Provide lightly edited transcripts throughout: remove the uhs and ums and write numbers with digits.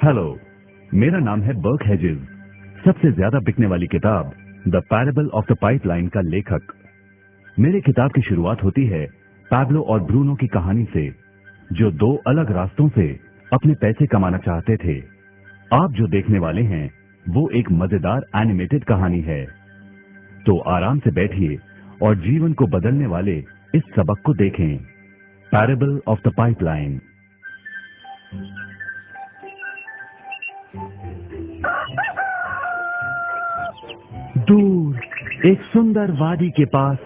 Hello, मेरा नाम है बर्क हेजेस। सबसे ज्यादा बिकने वाली किताब the parable of the pipeline का लेखक। मेरी किताब की शुरुआत होती है पैब्लो और ब्रूनो की कहानी से, जो दो अलग रास्तों से अपने पैसे कमाना चाहते थे। आप जो देखने वाले हैं वो एक मजेदार एनिमेटेड कहानी है। तो आराम से बैठिए और जीवन को बदलने वाले इस सबक को देखें, पैरेबल ऑफ द पाइपलाइन। दूर एक सुंदर वादी के पास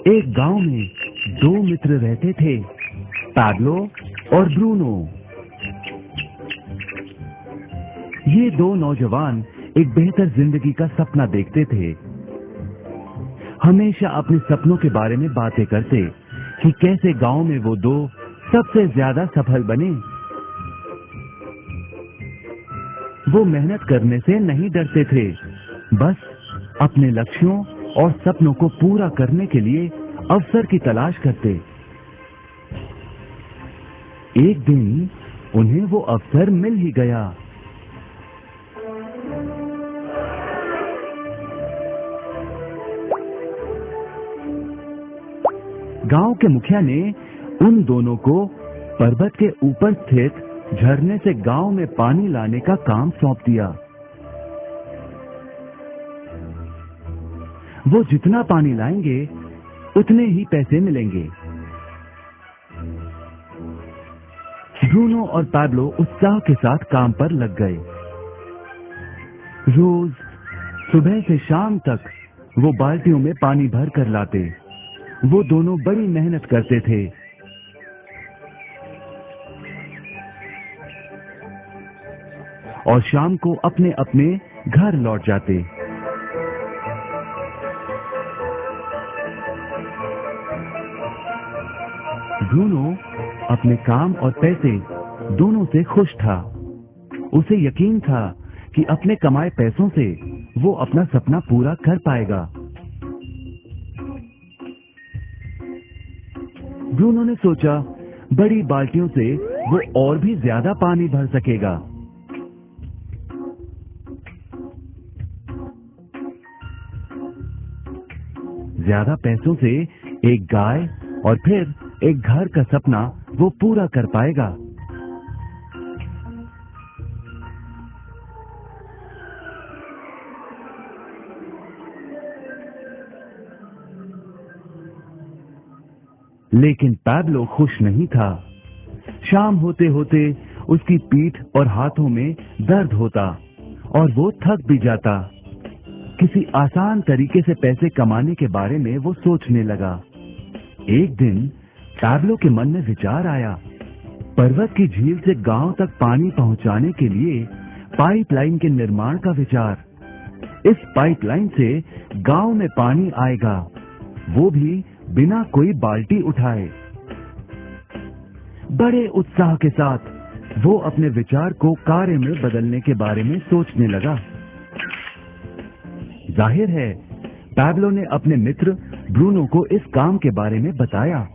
एक गांव में दो मित्र रहते थे, पैब्लो और ब्रूनो। ये दो नौजवान एक बेहतर जिंदगी का सपना देखते थे। हमेशा अपने सपनों के बारे में बातें करते कि कैसे गांव में वो दो सबसे ज्यादा सफल बने। वो मेहनत करने से नहीं डरते थे, बस अपने लक्ष्यों और सपनों को पूरा करने के लिए अवसर की तलाश करते। एक दिन उन्हें वो अवसर मिल ही गया। गांव के मुखिया ने उन दोनों को पर्वत के ऊपर स्थित झरने से गांव में पानी लाने का काम सौंप दिया। वो जितना पानी लाएंगे उतने ही पैसे मिलेंगे। ब्रूनो और पैब्लो उत्साह के साथ काम पर लग गए। रोज सुबह से शाम तक वो बाल्टियों में पानी भर कर लाते। वो दोनों बड़ी मेहनत करते थे। और शाम को अपने अपने घर लौट जाते। ब्रूनो अपने काम और पैसे दोनों से खुश था। उसे यकीन था कि अपने कमाए पैसों से वो अपना सपना पूरा कर पाएगा। ब्रूनो ने सोचा बड़ी बाल्टियों से वो और भी ज्यादा पानी भर सकेगा। ज्यादा पैसों से एक गाय और फिर एक घर का सपना वो पूरा कर पाएगा। लेकिन पैब्लो खुश नहीं था। शाम होते होते उसकी पीठ और हाथों में दर्द होता और वो थक भी जाता। किसी आसान तरीके से पैसे कमाने के बारे में वो सोचने लगा। एक दिन पैब्लो के मन में विचार आया, पर्वत की झील से गांव तक पानी पहुंचाने के लिए पाइपलाइन के निर्माण का विचार। इस पाइपलाइन से गांव में पानी आएगा, वो भी बिना कोई बाल्टी उठाए। बड़े उत्साह के साथ वो अपने विचार को कार्य में बदलने के बारे में सोचने लगा। जाहिर है पैब्लो ने अपने मित्र ब्रूनो को इस काम के बारे में बताया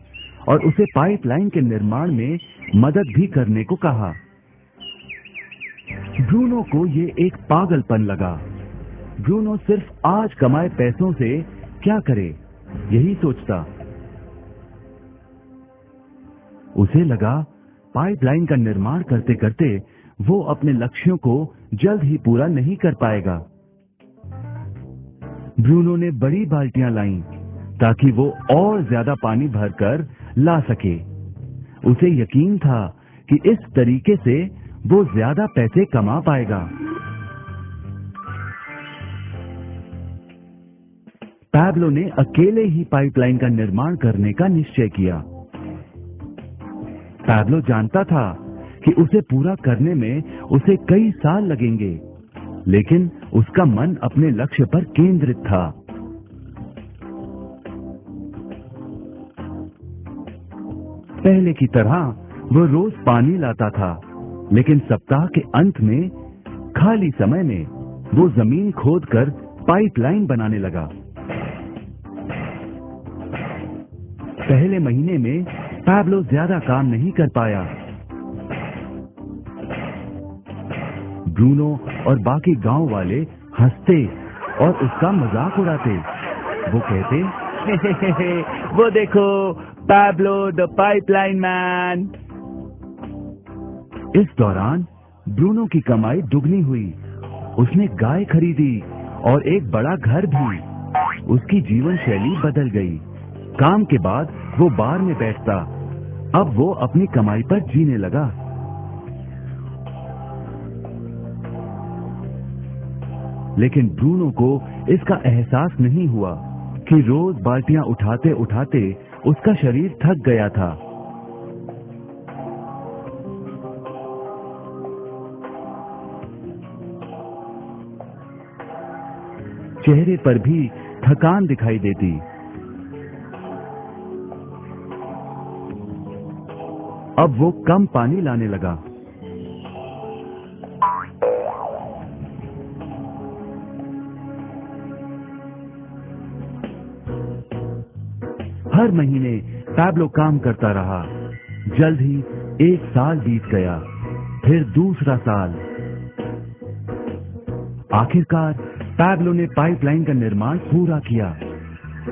और उसे पाइपलाइन के निर्माण में मदद भी करने को कहा। ब्रूनो को ये एक पागलपन लगा। ब्रूनो सिर्फ आज कमाए पैसों से क्या करे, यही सोचता। उसे लगा पाइपलाइन का निर्माण करते करते वो अपने लक्ष्यों को जल्द ही पूरा नहीं कर पाएगा। ब्रूनो ने बड़ी बाल्टियां लाईं ताकि वो और ज्यादा पानी भरकर ला सके। उसे यकीन था कि इस तरीके से वो ज्यादा पैसे कमा पाएगा। पैब्लो ने अकेले ही पाइपलाइन का निर्माण करने का निश्चय किया। पैब्लो जानता था कि उसे पूरा करने में उसे कई साल लगेंगे, लेकिन उसका मन अपने लक्ष्य पर केंद्रित था। पहले की तरह वो रोज पानी लाता था, लेकिन सप्ताह के अंत में खाली समय में वो जमीन खोदकर पाइपलाइन बनाने लगा। पहले महीने में पैब्लो ज्यादा काम नहीं कर पाया। ब्रूनो और बाकी गांव वाले हंसते और उसका मजाक उड़ाते। वो कहते, वो देखो पैब्लो द पाइपलाइन मैन। इस दौरान ब्रूनो की कमाई दुगनी हुई। उसने गाय खरीदी और एक बड़ा घर भी। उसकी जीवन शैली बदल गई। काम के बाद वो बार में बैठता। अब वो अपनी कमाई पर जीने लगा। लेकिन ब्रूनो को इसका एहसास नहीं हुआ कि रोज बाल्टियां उठाते उठाते उसका शरीर थक गया था। चेहरे पर भी थकान दिखाई देती। अब वो कम पानी लाने लगा। हर महीने पैब्लो काम करता रहा। जल्द ही 1 साल बीत गया, फिर दूसरा साल। आखिरकार पैब्लो ने पाइपलाइन का निर्माण पूरा किया।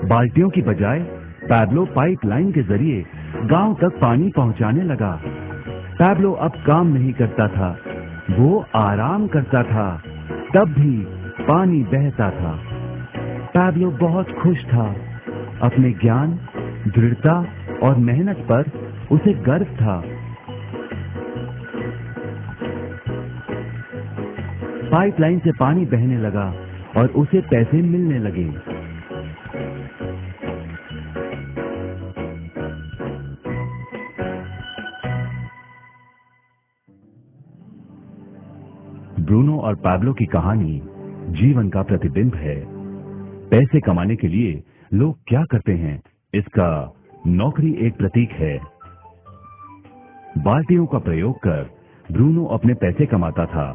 बाल्टियों की बजाय पैब्लो पाइपलाइन के जरिए गांव तक पानी पहुंचाने लगा। पैब्लो अब काम नहीं करता था, वो आराम करता था। तब भी पानी बहता था। पैब्लो बहुत खुश था। अपने ज्ञान, दृढ़ता और मेहनत पर उसे गर्व था। पाइपलाइन से पानी बहने लगा और उसे पैसे मिलने लगे। ब्रूनो और पैब्लो की कहानी जीवन का प्रतिबिंब है। पैसे कमाने के लिए लोग क्या करते हैं, इसका नौकरी एक प्रतीक है। बाल्टियों का प्रयोग कर ब्रूनो अपने पैसे कमाता था।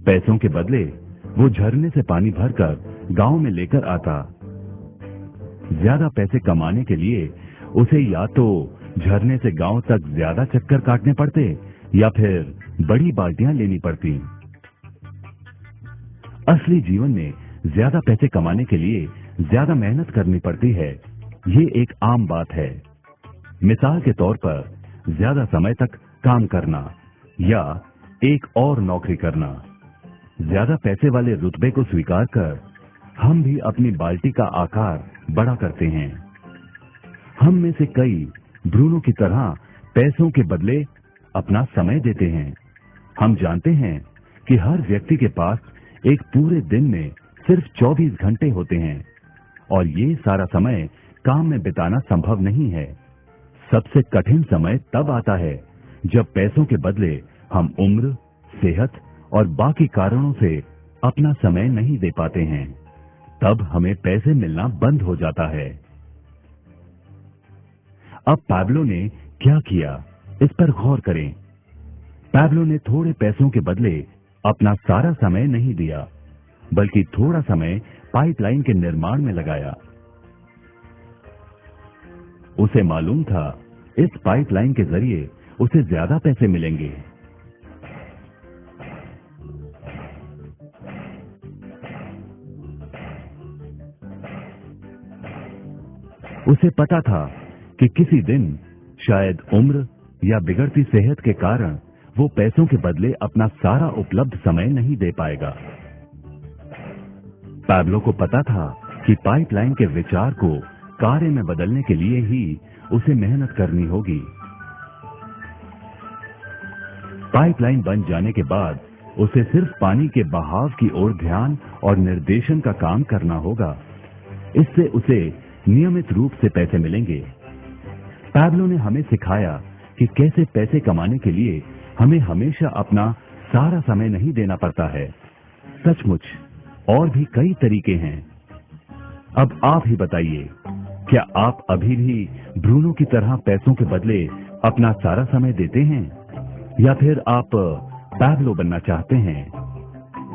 पैसों के बदले वो झरने से पानी भरकर गांव में लेकर आता। ज्यादा पैसे कमाने के लिए उसे या तो झरने से गांव तक ज्यादा चक्कर काटने पड़ते या फिर बड़ी बाल्टियां लेनी पड़ती। असली जीवन में ज्यादा पैसे कमाने के लिए ज्यादा मेहनत करनी पड़ती है। ये एक आम बात है। मिसाल के तौर पर ज्यादा समय तक काम करना या एक और नौकरी करना। ज्यादा पैसे वाले रुतबे को स्वीकार कर हम भी अपनी बाल्टी का आकार बड़ा करते हैं। हम में से कई ब्रूनो की तरह पैसों के बदले अपना समय देते हैं। हम जानते हैं कि हर व्यक्ति के पास एक पूरे दिन में सिर्फ 24 घंटे होते हैं और ये सारा समय काम में बिताना संभव नहीं है। सबसे कठिन समय तब आता है जब पैसों के बदले हम उम्र, सेहत और बाकी कारणों से अपना समय नहीं दे पाते हैं। तब हमें पैसे मिलना बंद हो जाता है। अब पैब्लो ने क्या किया, इस पर गौर करें। पैब्लो ने थोड़े पैसों के बदले अपना सारा समय नहीं दिया, बल्कि थोड़ा समय पाइपलाइन के निर्माण में लगाया। उसे मालूम था इस पाइपलाइन के जरिए उसे ज्यादा पैसे मिलेंगे। उसे पता था कि किसी दिन शायद उम्र या बिगड़ती सेहत के कारण वो पैसों के बदले अपना सारा उपलब्ध समय नहीं दे पाएगा। पैब्लो को पता था कि पाइपलाइन के विचार को कार्य में बदलने के लिए ही उसे मेहनत करनी होगी। पाइपलाइन बन जाने के बाद उसे सिर्फ पानी के बहाव की ओर ध्यान और निर्देशन का काम करना होगा। इससे उसे नियमित रूप से पैसे मिलेंगे। पैब्लो ने हमें सिखाया कि कैसे पैसे कमाने के लिए हमें हमेशा अपना सारा समय नहीं देना पड़ता है। सचमुच और भी कई तरीके हैं। अब आप ही बताइए, क्या आप अभी भी ब्रूनो की तरह पैसों के बदले अपना सारा समय देते हैं या फिर आप पैब्लो बनना चाहते हैं?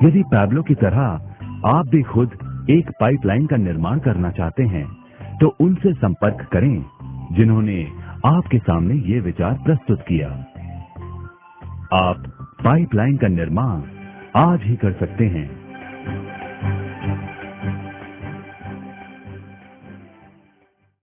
यदि पैब्लो की तरह आप भी खुद एक पाइपलाइन का निर्माण करना चाहते हैं तो उनसे संपर्क करें जिन्होंने आपके सामने ये विचार प्रस्तुत किया। आप पाइपलाइन का निर्माण आज ही कर सकते हैं।